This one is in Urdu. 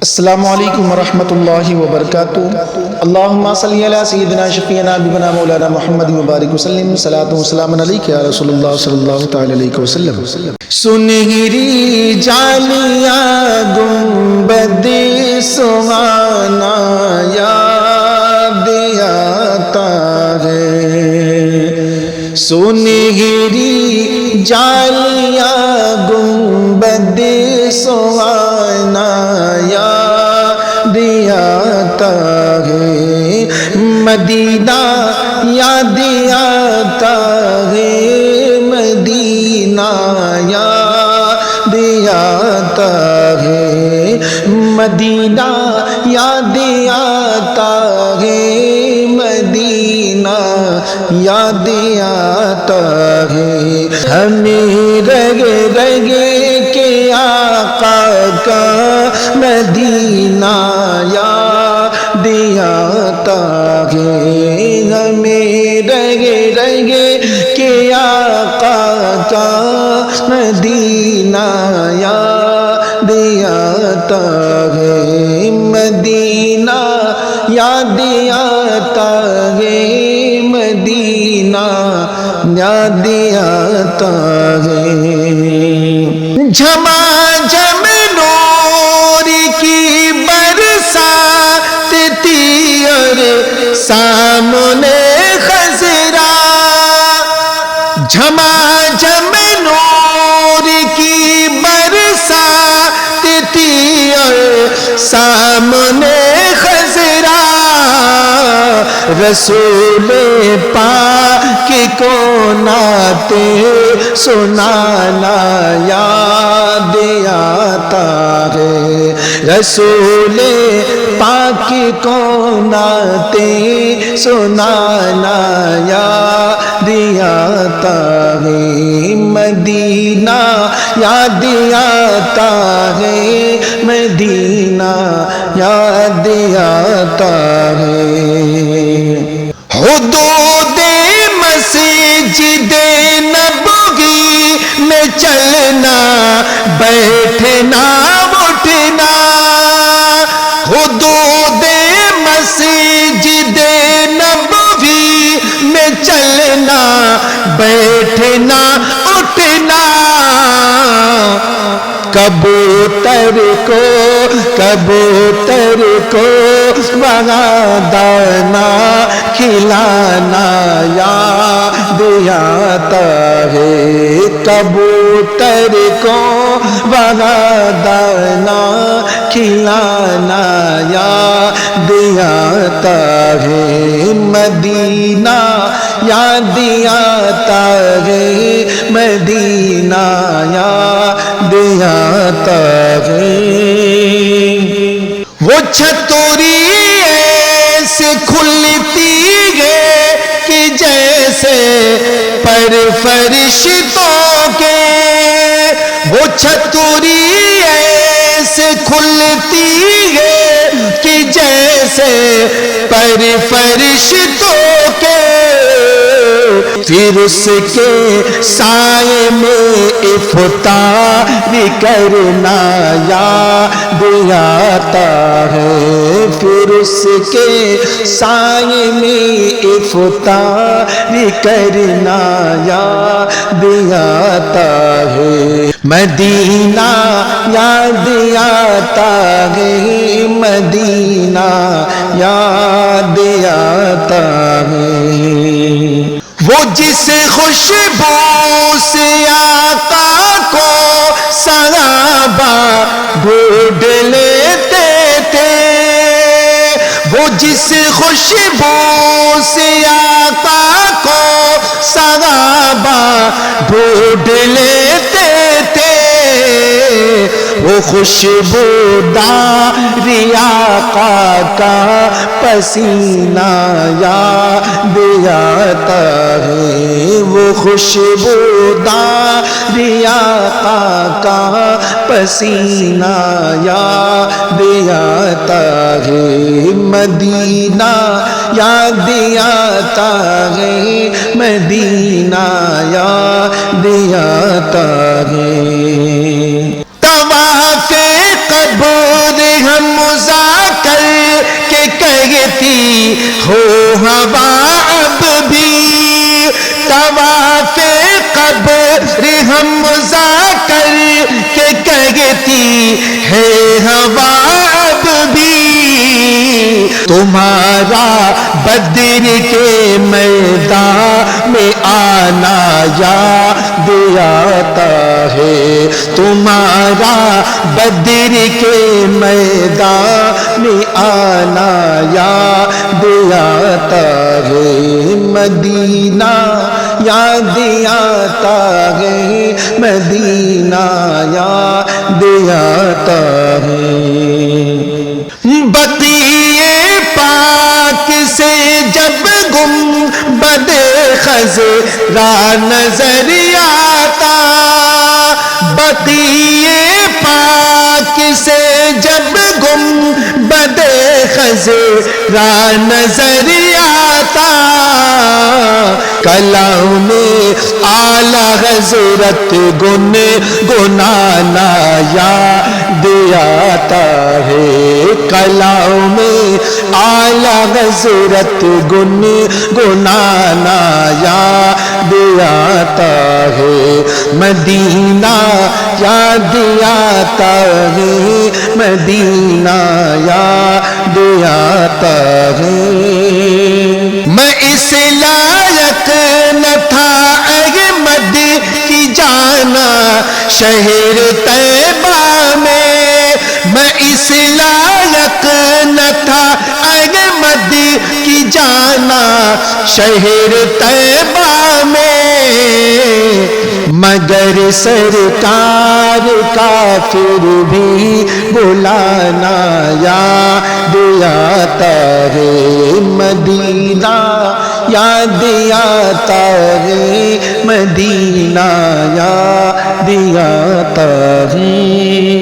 السلام علیکم ورحمۃ اللہ وبرکاتہ۔ اللہم صلی علی سیدنا شفیعنا حبیبنا مولانا محمد مبارک وسلم، صلاۃ و سلام علیک یا رسول اللہ صلی اللہ تعالی علیہ وسلم۔ سنہری جالیاں گنبد سہانا یاد آتا ہے، سنہری جالیاں گنبد سہانا یاد آتا ہے، مدینہ یاد آتا ہے، مدینہ یاد آتا ہے، مدینہ یاد آتا ہے، مدینہ یاد آتا ہے، ہمیں رگ رگ کے آقا کا مدینہ یاد آتا ہے، ہمیں رگ رگ کے آقا کا مدینہ یاد آتا ہے، مدینہ یاد آتا ہے، مدینہ یاد آتا ہے۔ جھماجھم نور کی برسات تھی اور سامنے خضرا، جھماجھم نور کی برسات تھی اور سامنے خضرا، رسول پاک کو نعت سنانا یاد آتا ہے، رسول پاک کو نعت سنانا یاد آتا ہے، مدینہ یاد آتا ہے، مدینہ یاد آتا ہے۔ حدود مسجد نبوی میں چلنا بیٹھنا اٹھنا، حدود مسجد نبوی میں چلنا بیٹھنا اٹھنا، کبوتر کو وہاں دانا کھلانا یاد آتا ہے، کبوتر کو وہاں دانا کھلانا یاد آتا ہے، مدینہ یاد آتا ہے، مدینہ یاد آتا ہے۔ وہ چھتوری ایسے کھلتی ہے کہ جیسے پر فرشتوں کے، وہ چھتوری ایسے کھلتی ہے کہ جیسے پر فرشتوں کے، پھر اس کے سائے میں افطار کرنا یاد آتا ہے، پھر اس کے سائے میں افطار کرنا یاد آتا ہے، مدینہ یاد آتا ہے، مدینہ یاد آتا ہے۔ وہ جس خوشبو سے آقا کو صحابہ ڈھونڈ لیتے تھے، وہ جس خوشبو سے آقا کو صحابہ ڈھونڈ لیتے تھے، وہ خوشبو داری آقا کا پسینہ یاد آتا ہے، وہ خوشبو داری آقا کا پسینہ یاد آتا ہے، مدینہ یاد آتا ہے، مدینہ یاد آتا ہے۔ طواف قبر ہم ہوا اب بھی طواف قبر ہم کر کے کہتی ہے ہوا اب بھی تمہارا بدر کے میدان میں آنا یاد آتا ہے تمہارا بدر کے میدان میں آنا یاد آتا ہے مدینہ یاد آتا ہے مدینہ یاد آتا ہے بقیع پاک سے جب گنبد خضرا نظر آتا بقیع پاک سے جب گنبد خضرا نظر آتا کلام اعلی حضرت گنگنانا یاد آتا ہے کلام اعلی حضرت گنگنانا یاد آتا ہے مدینہ یاد آتا ہے مدینہ یاد آتا ہے میں اس لائق نہ تھا احمد کی جانا شہر طیبہ میں اس لائق نہ تھا احمد کی جانا شہر طیبہ میں مگر سرکار کا پھر بھی بلانا یاد آتا ہے مدینہ یاد آتا ہے مدینہ یاد آتا ہے